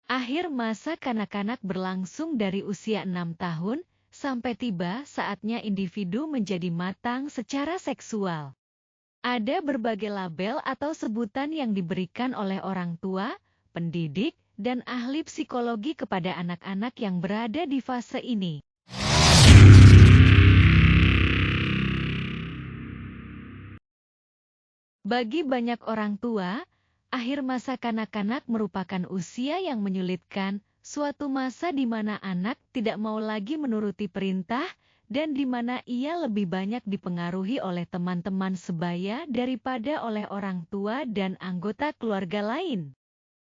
Akhir masa kanak-kanak berlangsung dari usia 6 tahun, sampai tiba saatnya individu menjadi matang secara seksual. Ada berbagai label atau sebutan yang diberikan oleh orang tua, pendidik, dan ahli psikologi kepada anak-anak yang berada di fase ini. Bagi banyak orang tua, akhir masa kanak-kanak merupakan usia yang menyulitkan, suatu masa di mana anak tidak mau lagi menuruti perintah, dan di mana ia lebih banyak dipengaruhi oleh teman-teman sebaya daripada oleh orang tua dan anggota keluarga lain.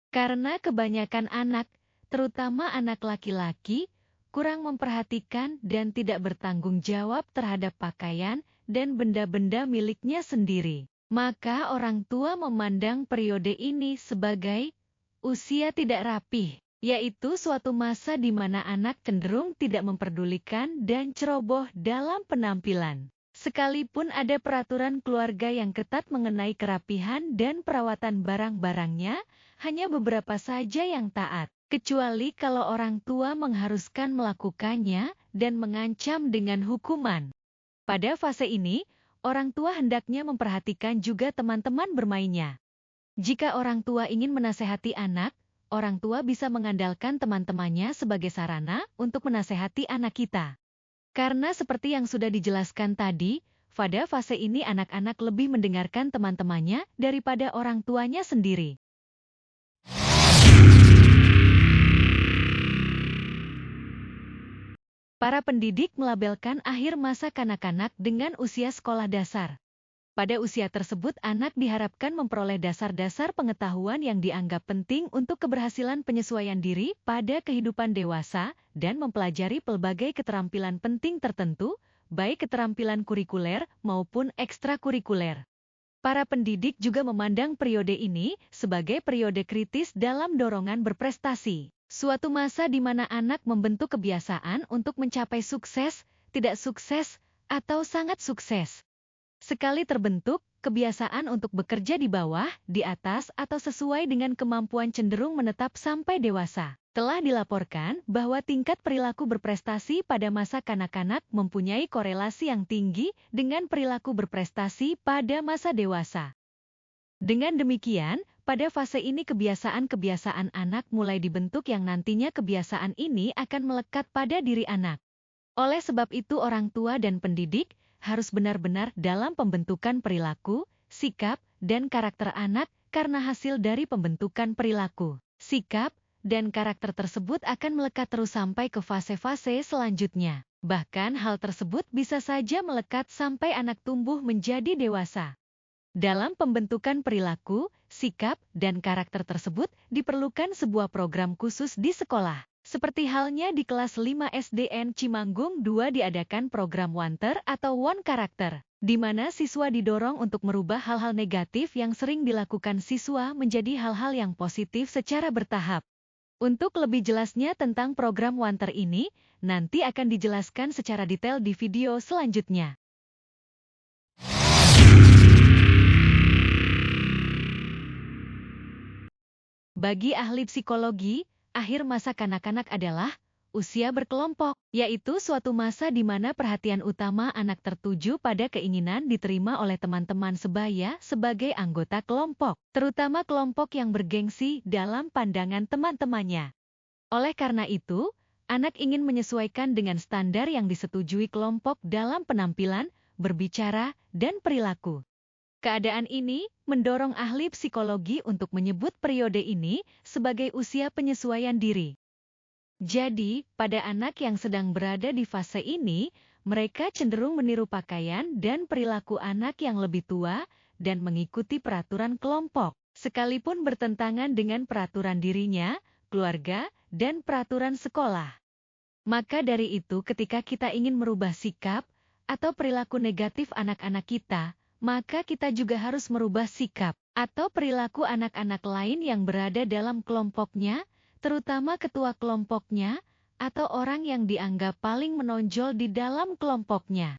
Karena kebanyakan anak, terutama anak laki-laki, kurang memperhatikan dan tidak bertanggung jawab terhadap pakaian dan benda-benda miliknya sendiri. Maka orang tua memandang periode ini sebagai usia tidak rapih, yaitu suatu masa di mana anak cenderung tidak memperdulikan dan ceroboh dalam penampilan. Sekalipun ada peraturan keluarga yang ketat mengenai kerapihan dan perawatan barang-barangnya, hanya beberapa saja yang taat, kecuali kalau orang tua mengharuskan melakukannya dan mengancam dengan hukuman. Pada fase ini, orang tua hendaknya memperhatikan juga teman-teman bermainnya. Jika orang tua ingin menasehati anak, orang tua bisa mengandalkan teman-temannya sebagai sarana untuk menasehati anak kita. Karena seperti yang sudah dijelaskan tadi, pada fase ini anak-anak lebih mendengarkan teman-temannya daripada orang tuanya sendiri. Para pendidik melabelkan akhir masa kanak-kanak dengan usia sekolah dasar. Pada usia tersebut anak diharapkan memperoleh dasar-dasar pengetahuan yang dianggap penting untuk keberhasilan penyesuaian diri pada kehidupan dewasa dan mempelajari pelbagai keterampilan penting tertentu, baik keterampilan kurikuler maupun ekstrakurikuler. Para pendidik juga memandang periode ini sebagai periode kritis dalam dorongan berprestasi. Suatu masa di mana anak membentuk kebiasaan untuk mencapai sukses, tidak sukses, atau sangat sukses. Sekali terbentuk, kebiasaan untuk bekerja di bawah, di atas, atau sesuai dengan kemampuan cenderung menetap sampai dewasa. Telah dilaporkan bahwa tingkat perilaku berprestasi pada masa kanak-kanak mempunyai korelasi yang tinggi dengan perilaku berprestasi pada masa dewasa. Dengan demikian, pada fase ini kebiasaan-kebiasaan anak mulai dibentuk yang nantinya kebiasaan ini akan melekat pada diri anak. Oleh sebab itu orang tua dan pendidik harus benar-benar dalam pembentukan perilaku, sikap, dan karakter anak karena hasil dari pembentukan perilaku, sikap, dan karakter tersebut akan melekat terus sampai ke fase-fase selanjutnya. Bahkan hal tersebut bisa saja melekat sampai anak tumbuh menjadi dewasa. Dalam pembentukan perilaku, sikap, dan karakter tersebut diperlukan sebuah program khusus di sekolah. Seperti halnya di kelas 5 SDN Cimanggung 2 diadakan program Wanter atau One Karakter, di mana siswa didorong untuk merubah hal-hal negatif yang sering dilakukan siswa menjadi hal-hal yang positif secara bertahap. Untuk lebih jelasnya tentang program Wanter ini, nanti akan dijelaskan secara detail di video selanjutnya. Bagi ahli psikologi, akhir masa kanak-kanak adalah usia berkelompok, yaitu suatu masa di mana perhatian utama anak tertuju pada keinginan diterima oleh teman-teman sebaya sebagai anggota kelompok, terutama kelompok yang bergengsi dalam pandangan teman-temannya. Oleh karena itu, anak ingin menyesuaikan dengan standar yang disetujui kelompok dalam penampilan, berbicara, dan perilaku. Keadaan ini mendorong ahli psikologi untuk menyebut periode ini sebagai usia penyesuaian diri. Jadi, pada anak yang sedang berada di fase ini, mereka cenderung meniru pakaian dan perilaku anak yang lebih tua dan mengikuti peraturan kelompok, sekalipun bertentangan dengan peraturan dirinya, keluarga, dan peraturan sekolah. Maka dari itu, ketika kita ingin merubah sikap atau perilaku negatif anak-anak kita, maka kita juga harus merubah sikap atau perilaku anak-anak lain yang berada dalam kelompoknya, terutama ketua kelompoknya, atau orang yang dianggap paling menonjol di dalam kelompoknya.